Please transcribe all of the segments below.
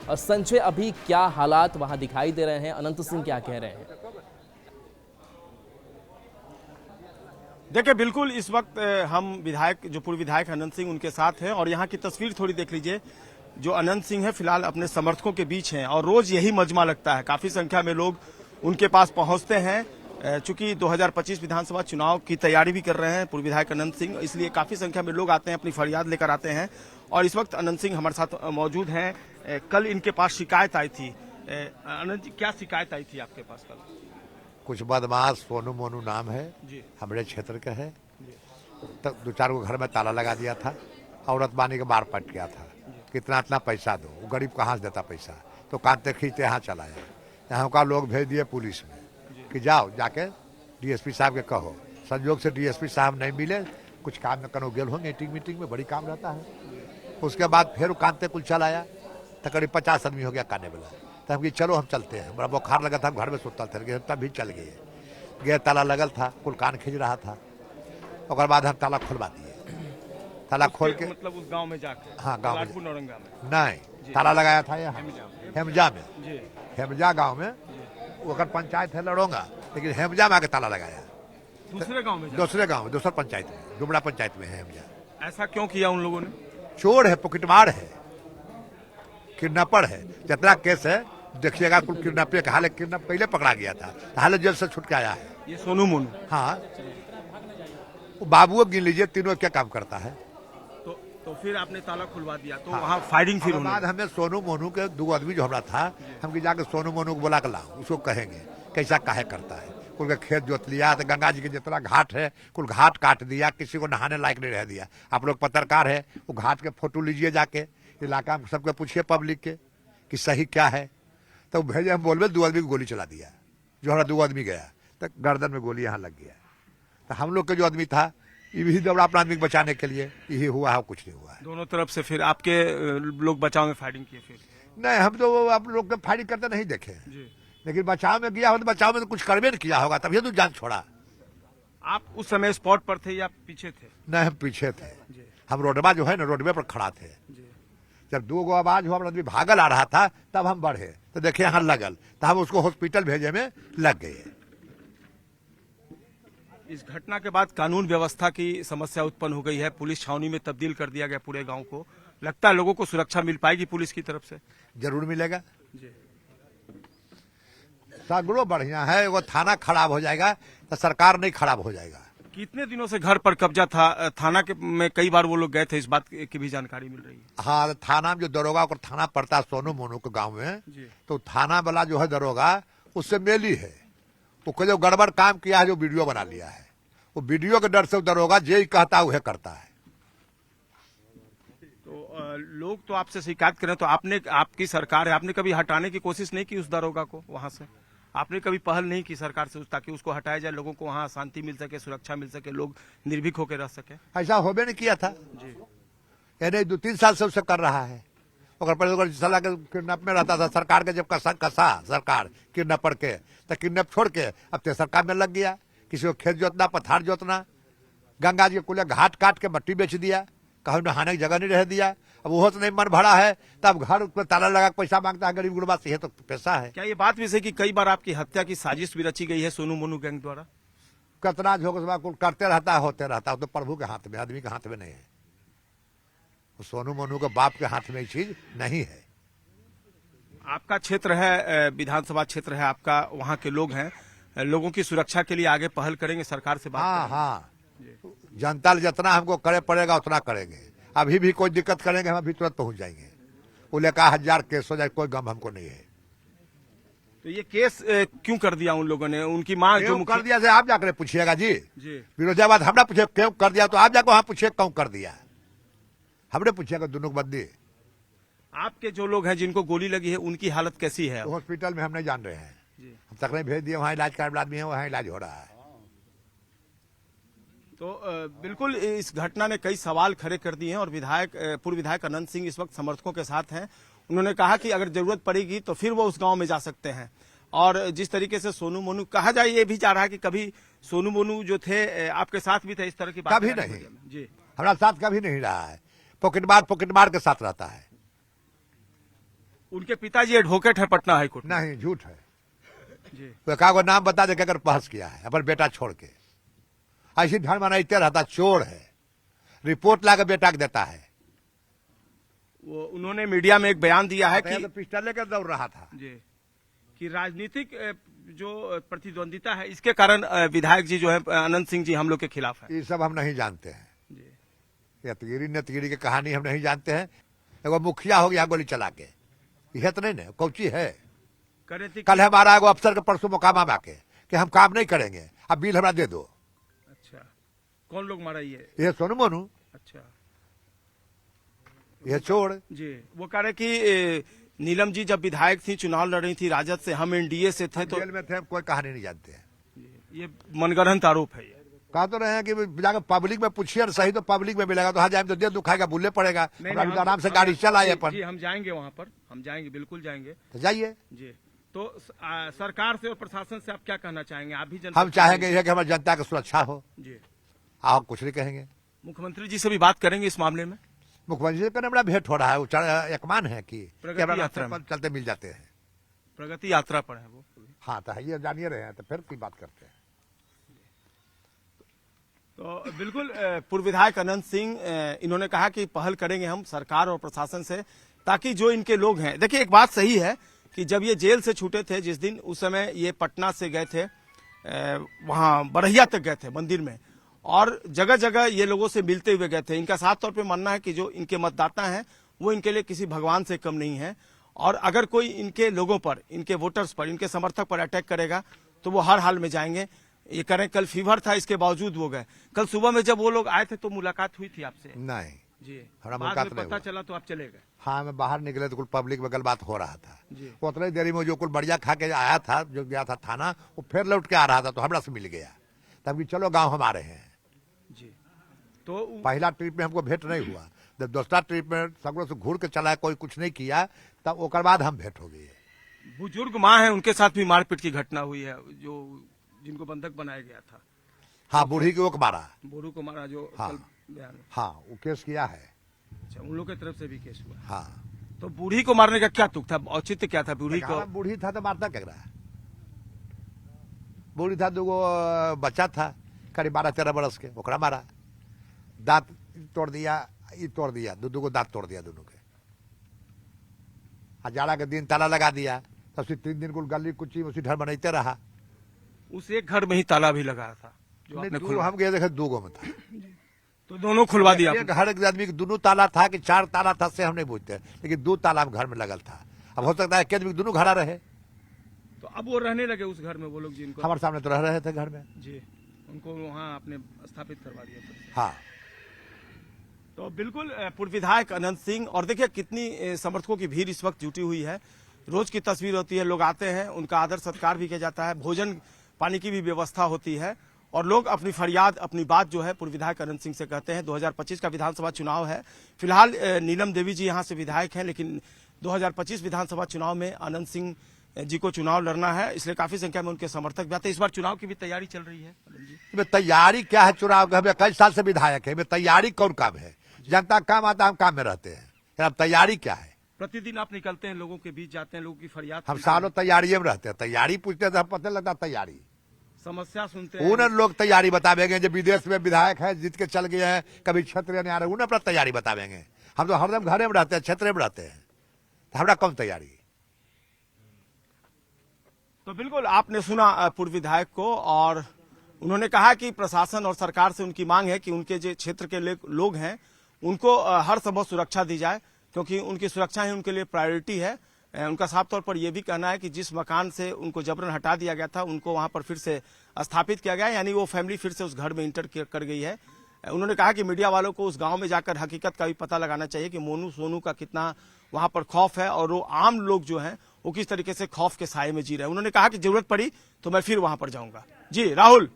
संजय, अभी क्या हालात वहां दिखाई दे रहे हैं? अनंत सिंह क्या कह रहे हैं? देखिए, बिल्कुल इस वक्त हम विधायक जो पूर्व विधायक अनंत सिंह उनके साथ हैं और यहाँ की तस्वीर थोड़ी देख लीजिए। जो अनंत सिंह है फिलहाल अपने समर्थकों के बीच हैं और रोज यही मजमा लगता है, काफी संख्या में लोग उनके पास पहुंचते हैं। चूंकि 2025 विधानसभा चुनाव की तैयारी भी कर रहे हैं पूर्व विधायक अनंत सिंह, इसलिए काफी संख्या में लोग आते हैं, अपनी फरियाद लेकर आते हैं। और इस वक्त अनंत सिंह हमारे साथ मौजूद हैं। कल इनके पास शिकायत आई थी। अनंत जी, क्या शिकायत आई थी आपके पास कल? कुछ बदमाश सोनू मोनू नाम है जी। हमारे क्षेत्र के है, तो 2-4 को घर में ताला लगा दिया था, औरत बानी के मार पट गया था। कितना इतना पैसा दो, वो गरीब कहाँ से देता पैसा? तो कांते खींचते यहाँ चला आया। यहाँ का लोग भेज दिए पुलिस में कि जाओ जाके डीएसपी साहब के कहो। संयोग से डीएसपी साहब नहीं मिले, कुछ काम में कनो गेल होंगे, मीटिंग में बड़ी काम रहता है। उसके बाद फिर कांते कुल चल आया, तो करीब 50 आदमी हो गया काने वाला। तो हम कि चलो हम चलते हैं, बड़ा बुखार लगा था, घर में सुतल थे, तब भी चल गए। ताला लगल था, कुल कान खींच रहा था। और बाद हम ताला खुलवा दिए। ताला खोल के मतलब उस गांव में जाके? हाँ, गांव लालपुर नौरंगा में नहीं, ताला लगाया था यहाँ हेमजा में। जी। हेमजा गांव में ओकर पंचायत है लड़ोंगा, लेकिन हेमजा में आके ताला लगाया। दूसरे गांव में? दूसरे गांव में, दूसर पंचायत में, डुमरा पंचायत में है हेमजा। ऐसा क्यों किया उन लोगों ने? चोर है, पॉकेटमार है, किडनैपर है। जितना केस है देखिएगा, कुल किडनैप के हाल किडनैप पहले पकड़ा गया था, हाल जेल से छूट के आया है। ये सोनू मोनू? हाँ, वो बाबुओ गिन लीजिए, तीनों क्या काम करता है। तो फिर आपने ताला खुलवा दिया, तो हाँ। वहाँ फायरिंग फिर बाद हमें सोनू मोनू के 2 आदमी जो हमारा था, हम कि जाके सोनू मोनू को बुला के लाओ, उसको कहेंगे कैसा काहे करता है। कुल के खेत जोत लिया, तो गंगा जी के जितना घाट है कुल घाट काट दिया, किसी को नहाने लायक नहीं रह दिया। आप लोग पत्रकार है, वो घाट के फोटो लीजिए, जाके इलाका में सबके पूछिए पब्लिक के कि सही क्या है। तो भेजे, हम बोलबे 2 आदमी को गोली चला दिया। जो हमारा 2 आदमी गया तो गर्दन में गोली यहाँ लग गया। तो हम लोग के जो आदमी था ये भी दौड़ा अपना आदमी को बचाने के लिए, यही हुआ है, कुछ नहीं हुआ है। दोनों तरफ से फिर आपके लोग बचाव में फायरिंग किए? फिर नहीं, हम तो आप लोग के फायरिंग करते नहीं देखे, लेकिन बचाव में गया हो तो बचाव में तो कुछ करबे नहीं किया होगा, तभी तो जान छोड़ा। आप उस समय स्पॉट पर थे या पीछे थे? नहीं, हम पीछे थे। हम रोडवा जो है ना, रोडवे पर खड़ा थे। जब 2 गो आवाज हुआ, आदमी भागल आ रहा था, तब हम बढ़े तो देखे यहाँ लगल, तो हम उसको हॉस्पिटल भेजे में लग गए। इस घटना के बाद कानून व्यवस्था की समस्या उत्पन्न हो गई है। पुलिस छावनी में तब्दील कर दिया गया पूरे गांव को। लगता है लोगों को सुरक्षा मिल पाएगी पुलिस की तरफ से? जरूर मिलेगा जी। सगड़ो बढ़िया है, वो थाना खराब हो जाएगा तो सरकार नहीं खराब हो जाएगा। कितने दिनों से घर पर कब्जा था? थाना के में कई बार वो लोग गए थे, इस बात की भी जानकारी मिल रही है। हाँ, थाना में जो दरोगा को थाना पड़ता है सोनू मोनू के गांव में, तो थाना वाला जो है दरोगा उससे मेली है। वो जो गड़बड़ काम किया है, जो वीडियो बना लिया है, वो वीडियो के डर से दरोगा जे कहता है वह करता है। तो लोग तो आपसे शिकायत करें, तो आपने, आपकी सरकार है, आपने कभी हटाने की कोशिश नहीं की उस दरोगा को वहां से? आपने कभी पहल नहीं की सरकार से ताकि उसको हटाया जाए, लोगों को वहाँ शांति मिल सके, सुरक्षा मिल सके, लोग निर्भीक होकर रह सके? ऐसा होबे नहीं किया था जी। यानी 2-3 साल से उसे कर रहा है। पहले सलाह के किडनैप में रहता था, सरकार के जब कसा सरकार किडनैपर के, तो किडनैप छोड़ के अब तो सरकार में लग गया। किसी को खेत जोतना, पथार जोतना, गंगा जी कुल घाट काट के मट्टी बेच दिया, कहीं नहाने की जगह नहीं रह दिया। अब वो तो नहीं मन भरा है, तब घर पर ताला लगा पैसा मांगता है गरीब गुरबा से, तो पैसा है। क्या ये बात भी है कि कई बार आपकी हत्या की साजिश भी रची गई है सोनू मोनू गैंग द्वारा? कितना झोंक कुल करते रहता है, होते रहता है, तो प्रभु के हाथ में, आदमी के हाथ में नहीं है। सोनू मोनू के बाप के हाथ में ये चीज नहीं है। आपका क्षेत्र है, विधानसभा क्षेत्र है आपका, वहाँ के लोग हैं, लोगों की सुरक्षा के लिए आगे पहल करेंगे, सरकार से बात करेंगे? हाँ, जनता जितना हमको करे पड़ेगा उतना करेंगे। अभी भी कोई दिक्कत करेंगे हम अभी तुरंत पहुंच जाएंगे। बोले का 1000 केस हो जाए, कोई गम हमको नहीं है। तो ये केस क्यों कर दिया उन लोगों ने? उनकी मांग जो कर दिया से आप जाकर पूछिएगा जी। विरोधाबाद हमरा पूछे क्यों कर दिया, तो आप जाकर वहां पूछिए क्यों कर दिया, हमने पूछेगा दोनों को बदली। आपके जो लोग हैं जिनको गोली लगी है उनकी हालत कैसी है? हॉस्पिटल में हम नहीं जान रहे हैं, हम तक नहीं भेज दिए, वहाँ इलाज का आदमी है, वहाँ इलाज हो रहा है। तो बिल्कुल इस घटना ने कई सवाल खड़े कर दिए हैं और पूर्व विधायक अनंत सिंह इस वक्त समर्थकों के साथ हैं। उन्होंने कहा कि अगर जरूरत पड़ेगी तो फिर वो उस गांव में जा सकते हैं। और जिस तरीके से सोनू मोनू कहा जाए, ये भी जा रहा है कि कभी सोनू मोनू जो थे आपके साथ भी थे, इस तरह की बात कभी नहीं जी, हमारा साथ कभी नहीं रहा है। पॉकेटमार के साथ रहता है। उनके पिताजी एडवोकेट है पटना हाईकोर्ट में। नहीं, झूठ है। जी तो एक को नाम बता दे कि अगर बहस किया है अपन बेटा छोड़ के, ऐसी ढंग मनाते रहता, चोर है, रिपोर्ट ला के बेटा को देता है। वो उन्होंने मीडिया में एक बयान दिया है कि तो पिस्टल लेकर दौड़ रहा था। जी कि राजनीतिक जो प्रतिद्वंदिता है इसके कारण विधायक जी जो है अनंत सिंह जी हम लोग के खिलाफ है। ये सब हम नहीं जानते हैं। जी यतगिरी नतगिरी की कहानी हम नहीं जानते हैं। एगो मुखिया हो गया गोली चला के, यह तो नहीं ना कौची है। करे थी कल हमारा एगो अफसर के परसों मुकामा में आके कि हम काम नहीं करेंगे, अब बिल हमरा दे दो। अच्छा, कौन लोग मारा ये सोनू मोनू, अच्छा ये चोर। जी वो कह रहे कि नीलम जी जब विधायक थी, चुनाव लड़ रही थी राजद से, हम एनडीए से थे, तो जेल में थे, हम कोई कहानी नहीं जानते हैं। ये मनगढ़ंत आरोप है। ये कहा तो रहे हैं कि जाकर पब्लिक में पूछिए, सही तो पब्लिक में मिलेगा, तो हाँ जाए तो दे दुखाएगा, बुलने पड़ेगा। नहीं, आराम से गाड़ी चलाए अपन। जी हम जाएंगे वहाँ पर, हम जाएंगे, बिल्कुल जाएंगे। तो जाइए। जी तो सरकार से और प्रशासन से आप क्या कहना चाहेंगे? आप भी हम चाहेंगे यह कि हमारी जनता की सुरक्षा हो। जी आप कुछ नहीं कहेंगे। मुख्यमंत्री जी से भी बात करेंगे इस मामले में। मुख्यमंत्री जी का बड़ा भेंट हो रहा है, वो एकमान है कि प्रगति हमारा यात्रा में। चलते मिल जाते हैं। प्रगति यात्रा पर है वो। हाँ तो ये जानिए रहे हैं, तो फिर की बात करते हैं। तो बिल्कुल पूर्व विधायक अनंत सिंह इन्होंने कहा कि पहल करेंगे हम सरकार और प्रशासन से, ताकि जो इनके लोग हैं, देखिए एक बात सही है कि जब ये जेल से छूटे थे जिस दिन, उस समय ये पटना से गए थे, वहां बरहिया तक गए थे मंदिर में, और जगह जगह ये लोगों से मिलते हुए गए थे। इनका साफ तौर पे मानना है कि जो इनके मतदाता हैं वो इनके लिए किसी भगवान से कम नहीं है, और अगर कोई इनके लोगों पर, इनके वोटर्स पर, इनके समर्थक पर अटैक करेगा तो वो हर हाल में जाएंगे। ये करें, कल फीवर था, इसके बावजूद वो गए। कल सुबह में जब वो लोग आए थे तो मुलाकात हुई थी आपसे? नहीं जी, हमारा बाद मुलाकात में नहीं पता हुआ। चला तो आप चले गए? हाँ, मैं बाहर निकले तो कुल पब्लिक में बात हो रहा था। जी। उतनी देरी में जो कुल बढ़िया खा के आया था, जो गया था थाना, वो फिर लौट के आ रहा था, तो हमरा से मिल गया। तब कि चलो गांव हमारे हैं। जी तो पहला ट्रिप में हमको भेंट नहीं हुआ, जब दूसरा ट्रिप में सगड़ों से घूर के चला, कोई कुछ नहीं किया, तब ओकर बाद हम भेंट हो गई। बुजुर्ग माँ है, उनके साथ भी मारपीट की घटना हुई है, जो जिनको बंधक बनाया गया था। हाँ, बूढ़ी को ओक मारा। बोरू को मारा, जो हाँ। कल बयान। हाँ, वो केस किया है। अच्छा, उन लोग की तरफ से भी केस हुआ। हाँ, तो बूढ़ी को मारने का क्या तुक था, औचित्य क्या था बूढ़ी को? बूढ़ी था तो मारता क्या रहा। बूढ़ी था, दूगो बच्चा था करीब 12-13 बरस के, ओकरा मारा, दांत तोड़ दिया, ये तोड़ दिया, दो दांत तोड़ दिया दोनों के। जाड़ा के दिन ताला लगा दिया, तब से 3 दिन कुल गली कुची उसी घर बनाते रहा। उस एक घर में ही ताला भी लगा था जो आपने खुलवा? हम गए देखे 2 गो में था, तो दोनों खुलवा दिया एक घर के आदमी के 2 ताला था कि 4 ताला था, से हम नहीं पूछते, लेकिन 2 ताला घर में लगल था। अब हो सकता है कि आदमी दोनों घरा रहे। तो अब वो रहने लगे उस घर में, वो लोग जिनको? हमारे सामने तो रह रहे थे घर में। जी, उनको वहाँ आपने स्थापित करवा दिया था। हाँ, तो बिल्कुल पूर्व विधायक अनंत सिंह, और देखिए कितनी समर्थकों की भीड़ इस वक्त जुटी हुई है। रोज की तस्वीर होती है, लोग आते हैं, उनका आदर सत्कार भी किया जाता है, भोजन पानी की भी व्यवस्था होती है, और लोग अपनी फरियाद, अपनी बात जो है पूर्व विधायक अनंत सिंह से कहते हैं। 2025 का विधानसभा चुनाव है, फिलहाल नीलम देवी जी यहाँ से विधायक हैं, लेकिन 2025 विधानसभा चुनाव में अनंत सिंह जी को चुनाव लड़ना है, इसलिए काफी संख्या में उनके समर्थक भी आते हैं। इस बार चुनाव की भी तैयारी चल रही है। तैयारी क्या है चुनाव का? कई साल से विधायक है, तैयारी कौन काम है? जनता काम आता, हम काम में रहते हैं। अब तैयारी क्या है? प्रतिदिन आप निकलते हैं, लोगों के बीच जाते हैं, लोगों की फरियाद, हम सालों तैयारी में रहते हैं। तैयारी पूछते हैं तो हम पता लगता तैयारी, समस्या सुनते हैं। उन लोग तैयारी बतावेंगे जो विदेश में विधायक है, जीत के चल गए हैं, कभी क्षेत्र नहीं आ रहे, उन्हें अपना तैयारी बतावेंगे। हम तो हरदम घरे में रहते हैं, क्षेत्र में रहते हैं, तो हमारा कम तैयारी। तो बिल्कुल आपने सुना पूर्व विधायक को, और उन्होंने कहा कि प्रशासन और सरकार से उनकी मांग है कि उनके जो क्षेत्र के लोग हैं उनको हर संभव सुरक्षा दी जाए, क्योंकि उनकी सुरक्षा ही उनके लिए प्रायोरिटी है। उनका साफ तौर पर यह भी कहना है कि जिस मकान से उनको जबरन हटा दिया गया था, उनको वहां पर फिर से स्थापित किया गया, यानी वो फैमिली फिर से उस घर में इंटर कर गई है। उन्होंने कहा कि मीडिया वालों को उस गांव में जाकर हकीकत का भी पता लगाना चाहिए कि मोनू सोनू का कितना वहां पर खौफ है, और वो आम लोग जो हैं वो किस तरीके से खौफ के साये में जी रहे हैं। उन्होंने कहा कि जरूरत पड़ी तो मैं फिर वहां पर जाऊंगा। जी राहुल,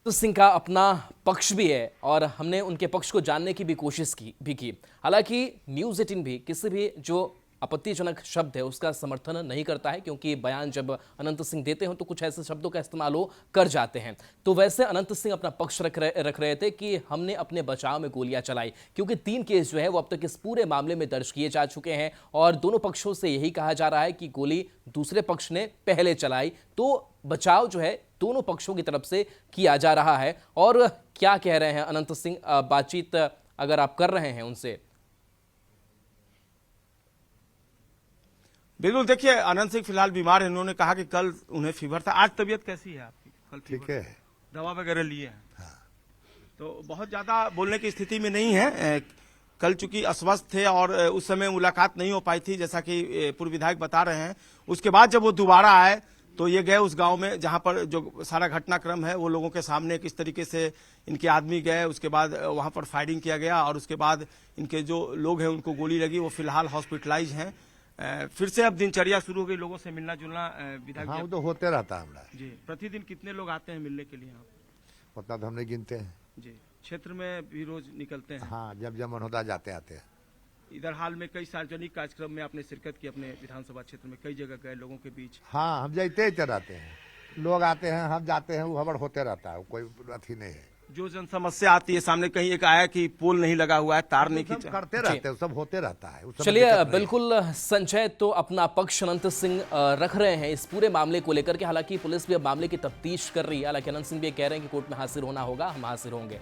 तो सिंह का अपना पक्ष भी है, और हमने उनके पक्ष को जानने की भी कोशिश की। हालांकि न्यूज़ 18 भी किसी भी जो आपत्तिजनक शब्द है उसका समर्थन नहीं करता है, क्योंकि बयान जब अनंत सिंह देते हो तो कुछ ऐसे शब्दों का इस्तेमाल वो कर जाते हैं। तो वैसे अनंत सिंह अपना पक्ष रख रहे थे कि हमने अपने बचाव में गोलियां चलाई, क्योंकि 3 केस जो है वो अब तक इस पूरे मामले में दर्ज किए जा चुके हैं और दोनों पक्षों से यही कहा जा रहा है कि गोली दूसरे पक्ष ने पहले चलाई। तो बचाव जो है दोनों पक्षों की तरफ से किया जा रहा है। और क्या कह रहे हैं अनंत सिंह, बातचीत अगर आप कर रहे हैं उनसे? बिल्कुल, देखिए अनंत सिंह फिलहाल बीमार है। उन्होंने कहा कि कल उन्हें फीवर था। आज तबियत कैसी है आपकी? कल ठीक है, दवा वगैरह लिए हैं? हाँ। तो बहुत ज्यादा बोलने की स्थिति में नहीं है। कल चूंकि अस्वस्थ थे और उस समय मुलाकात नहीं हो पाई थी, जैसा कि पूर्व विधायक बता रहे हैं। उसके बाद जब वो दोबारा आए तो ये गए उस गांव में जहां पर जो सारा घटनाक्रम है वो लोगों के सामने किस तरीके से इनके आदमी गए, उसके बाद वहां पर फायरिंग किया गया और उसके बाद इनके जो लोग हैं उनको गोली लगी। वो फिलहाल हॉस्पिटलाइज हैं। फिर से अब दिनचर्या शुरू हो गई, लोगों से मिलना जुलना। विधायक हाँ, वो तो होते रहता है हमारा जी। प्रतिदिन कितने लोग आते हैं मिलने के लिए यहाँ? उतना तो हम नहीं गिनते हैं जी। क्षेत्र में भी रोज निकलते हैं? हाँ, जब जब मन होता जाते आते हैं। इधर हाल में कई सार्वजनिक कार्यक्रम में आपने शिरकत की, अपने विधानसभा क्षेत्र में कई जगह गए लोगों के बीच? हाँ, हम जाते ही रहते हैं, लोग आते हैं, हम जाते हैं, वो खबर होते रहता है, कोई अथी नहीं है। जो जन समस्या आती है सामने, कहीं एक आया कि पोल नहीं लगा हुआ है, तार नहीं खींचा, करते रहते हैं, सब होते रहता है। चलिए, बिल्कुल संजय तो अपना पक्ष अनंत सिंह रख रहे हैं इस पूरे मामले को लेकर के। हालांकि पुलिस भी अब मामले की तफ्तीश कर रही है। हालांकि अनंत सिंह भी कह रहे हैं कि कोर्ट में हाजिर होना होगा, हम हाजिर होंगे।